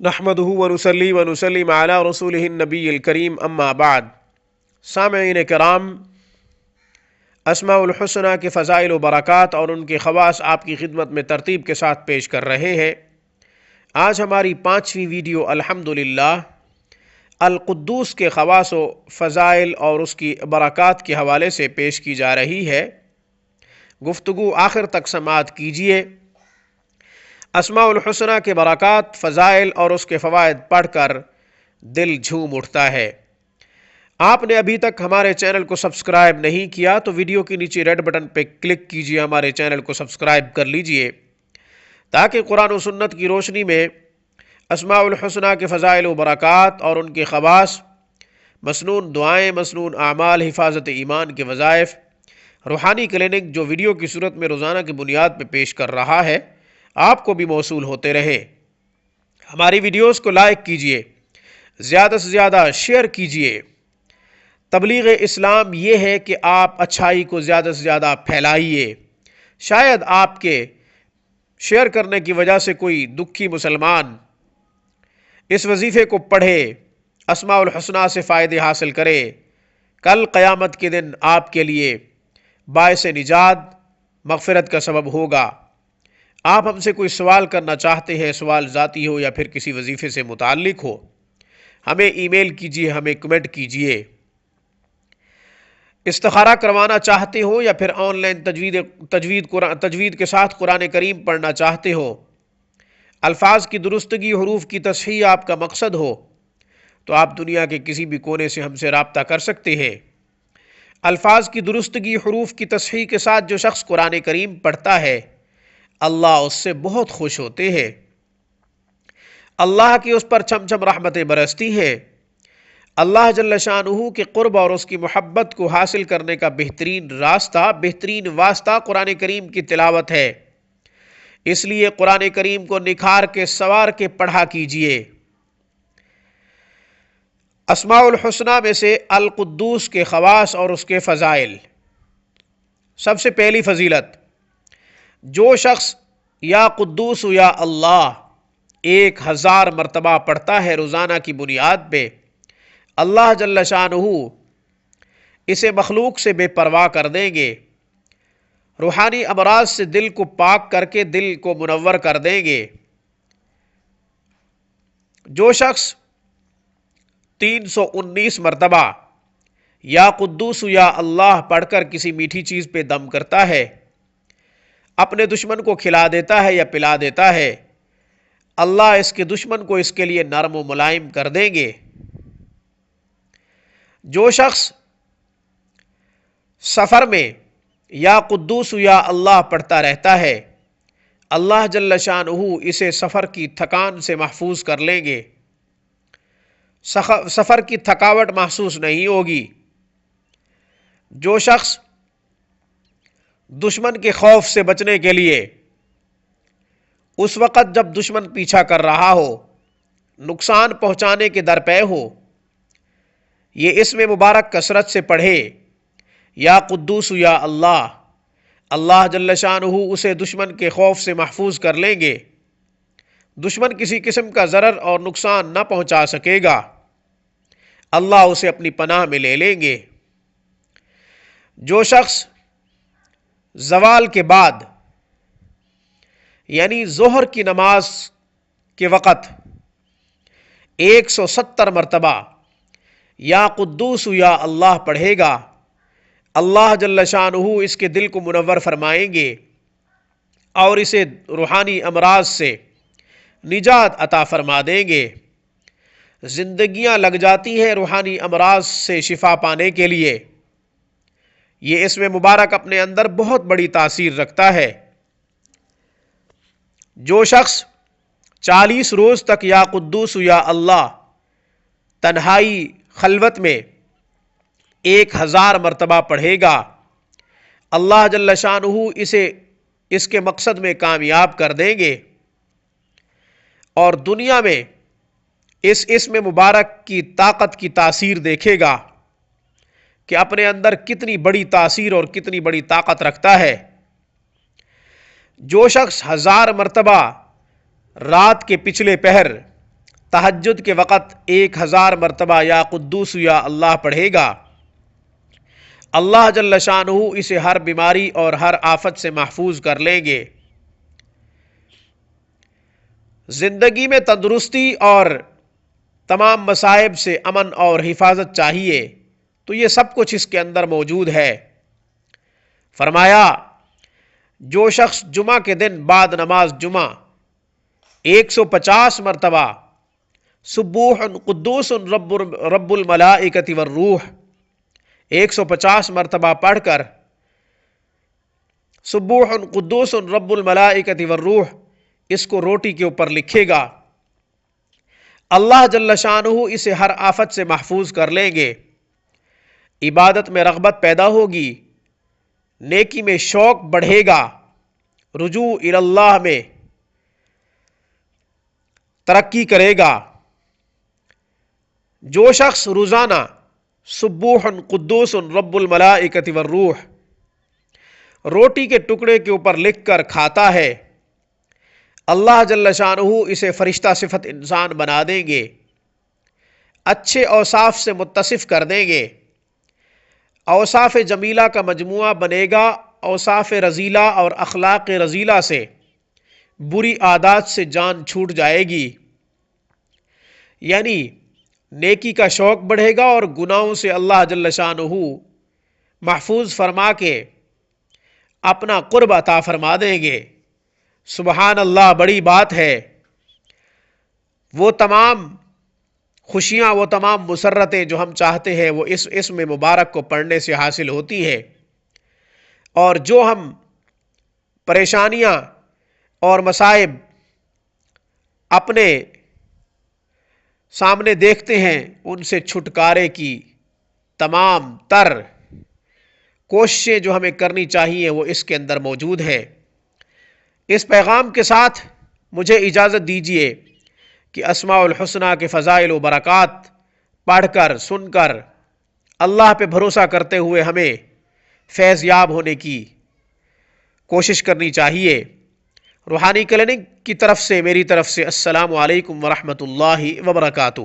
نحمدہ ونصلی ونسلم علی رسولہ النبی الکریم اما بعد۔ سامعین کرام، اسماء الحسنہ کے فضائل و برکات اور ان کے خواص آپ کی خدمت میں ترتیب کے ساتھ پیش کر رہے ہیں۔ آج ہماری 5ویں ویڈیو الحمدللہ القدوس کے خواص و فضائل اور اس کی برکات کے حوالے سے پیش کی جا رہی ہے۔ گفتگو آخر تک سماعت کیجیے۔ اسماء الحسنہ کے برکات، فضائل اور اس کے فوائد پڑھ کر دل جھوم اٹھتا ہے۔ آپ نے ابھی تک ہمارے چینل کو سبسکرائب نہیں کیا تو ویڈیو کے نیچے ریڈ بٹن پہ کلک کیجیے، ہمارے چینل کو سبسکرائب کر لیجیے تاکہ قرآن و سنت کی روشنی میں اسماء الحسنہ کے فضائل و برکات اور ان کے خواص، مسنون دعائیں، مسنون اعمال، حفاظت ایمان کے وظائف، روحانی کلینک جو ویڈیو کی صورت میں روزانہ کی بنیاد پہ پیش کر رہا ہے، آپ کو بھی موصول ہوتے رہے۔ ہماری ویڈیوز کو لائک کیجئے، زیادہ سے زیادہ شیئر کیجئے۔ تبلیغ اسلام یہ ہے کہ آپ اچھائی کو زیادہ سے زیادہ پھیلائیے۔ شاید آپ کے شیئر کرنے کی وجہ سے کوئی دکھی مسلمان اس وظیفے کو پڑھے، اسماء الحسنہ سے فائدے حاصل کرے، کل قیامت کے دن آپ کے لیے باعث نجات، مغفرت کا سبب ہوگا۔ آپ ہم سے کوئی سوال کرنا چاہتے ہیں، سوال ذاتی ہو یا پھر کسی وظیفے سے متعلق ہو، ہمیں ای میل کیجیے، ہمیں کمنٹ کیجیے۔ استخارہ کروانا چاہتے ہو یا پھر آن لائن تجوید کے ساتھ قرآن کریم پڑھنا چاہتے ہو، الفاظ کی درستگی، حروف کی تصحیح آپ کا مقصد ہو، تو آپ دنیا کے کسی بھی کونے سے ہم سے رابطہ کر سکتے ہیں۔ الفاظ کی درستگی، حروف کی تصحیح کے ساتھ جو شخص قرآن کریم پڑھتا ہے، اللہ اس سے بہت خوش ہوتے ہیں۔ اللہ کی اس پر چھم چھم رحمتیں برستی ہیں۔ اللہ جل شانہ کے قرب اور اس کی محبت کو حاصل کرنے کا بہترین واسطہ قرآن کریم کی تلاوت ہے۔ اس لیے قرآن کریم کو نکھار کے، سوار کے پڑھا کیجئے۔ اسماء الحسنہ میں سے القدوس کے خواص اور اس کے فضائل۔ سب سے پہلی فضیلت، جو شخص یا قدوس یا اللہ 1000 مرتبہ پڑھتا ہے روزانہ کی بنیاد پہ، اللہ جل شانہ اسے مخلوق سے بے پرواہ کر دیں گے، روحانی امراض سے دل کو پاک کر کے دل کو منور کر دیں گے۔ جو شخص 319 مرتبہ یا قدوس یا اللہ پڑھ کر کسی میٹھی چیز پہ دم کرتا ہے، اپنے دشمن کو کھلا دیتا ہے یا پلا دیتا ہے، اللہ اس کے دشمن کو اس کے لیے نرم و ملائم کر دیں گے۔ جو شخص سفر میں یا قدوس یا اللہ پڑھتا رہتا ہے، اللہ جل شانہ اسے سفر کی تھکان سے محفوظ کر لیں گے، سفر کی تھکاوٹ محسوس نہیں ہوگی۔ جو شخص دشمن کے خوف سے بچنے کے لیے اس وقت جب دشمن پیچھا کر رہا ہو، نقصان پہنچانے کے درپے ہو، یہ اسم مبارک کثرت سے پڑھے، یا قدوس یا اللہ، اللہ جل شانہ اسے دشمن کے خوف سے محفوظ کر لیں گے، دشمن کسی قسم کا ضرر اور نقصان نہ پہنچا سکے گا، اللہ اسے اپنی پناہ میں لے لیں گے۔ جو شخص زوال کے بعد یعنی ظہر کی نماز کے وقت 170 مرتبہ یا قدوس یا اللہ پڑھے گا، اللہ جل شانہ اس کے دل کو منور فرمائیں گے اور اسے روحانی امراض سے نجات عطا فرما دیں گے۔ زندگیاں لگ جاتی ہیں روحانی امراض سے شفا پانے کے لیے۔ یہ اسم مبارک اپنے اندر بہت بڑی تاثیر رکھتا ہے۔ جو شخص 40 روز تک یا قدوس یا اللہ تنہائی خلوت میں 1000 مرتبہ پڑھے گا، اللہ جل شانہ اسے اس کے مقصد میں کامیاب کر دیں گے اور دنیا میں اس اسم مبارک کی طاقت کی تاثیر دیکھے گا کہ اپنے اندر کتنی بڑی تاثیر اور کتنی بڑی طاقت رکھتا ہے۔ جو شخص 1000 مرتبہ رات کے پچھلے پہر تہجد کے وقت 1000 مرتبہ یا قدوس یا اللہ پڑھے گا، اللہ جل شانہ اسے ہر بیماری اور ہر آفت سے محفوظ کر لیں گے۔ زندگی میں تندرستی اور تمام مصائب سے امن اور حفاظت چاہیے تو یہ سب کچھ اس کے اندر موجود ہے۔ فرمایا جو شخص جمعہ کے دن بعد نماز جمعہ 150 مرتبہ سبوح قدوس رب الملائکۃ والروح 150 مرتبہ پڑھ کر سبوح قدوس رب الملائکۃ والروح اس کو روٹی کے اوپر لکھے گا، اللہ جل شانہ اسے ہر آفت سے محفوظ کر لیں گے، عبادت میں رغبت پیدا ہوگی، نیکی میں شوق بڑھے گا، رجوع الی اللہ میں ترقی کرے گا۔ جو شخص روزانہ سبوح قدوس رب الملائکۃ والروح روٹی کے ٹکڑے کے اوپر لکھ کر کھاتا ہے، اللہ جل شانہ اسے فرشتہ صفت انسان بنا دیں گے، اچھے اوصاف سے متصف کر دیں گے، اوصاف جمیلہ کا مجموعہ بنے گا، اوصاف رذیلہ اور اخلاق رذیلہ سے بری عادات سے جان چھوٹ جائے گی، یعنی نیکی کا شوق بڑھے گا اور گناہوں سے اللہ جل شانہ محفوظ فرما کے اپنا قرب عطا فرما دیں گے۔ سبحان اللہ، بڑی بات ہے۔ وہ تمام خوشیاں، وہ تمام مسرتیں جو ہم چاہتے ہیں وہ اس اسم مبارک کو پڑھنے سے حاصل ہوتی ہے، اور جو ہم پریشانیاں اور مصائب اپنے سامنے دیکھتے ہیں ان سے چھٹکارے کی تمام تر کوششیں جو ہمیں کرنی چاہیے وہ اس کے اندر موجود ہے۔ اس پیغام کے ساتھ مجھے اجازت دیجیے کہ اسماء الحسنہ کے فضائل و برکات پڑھ کر سن کر اللہ پہ بھروسہ کرتے ہوئے ہمیں فیض یاب ہونے کی کوشش کرنی چاہیے۔ روحانی کلینک کی طرف سے، میری طرف سے السلام علیکم ورحمۃ اللہ وبرکاتہ۔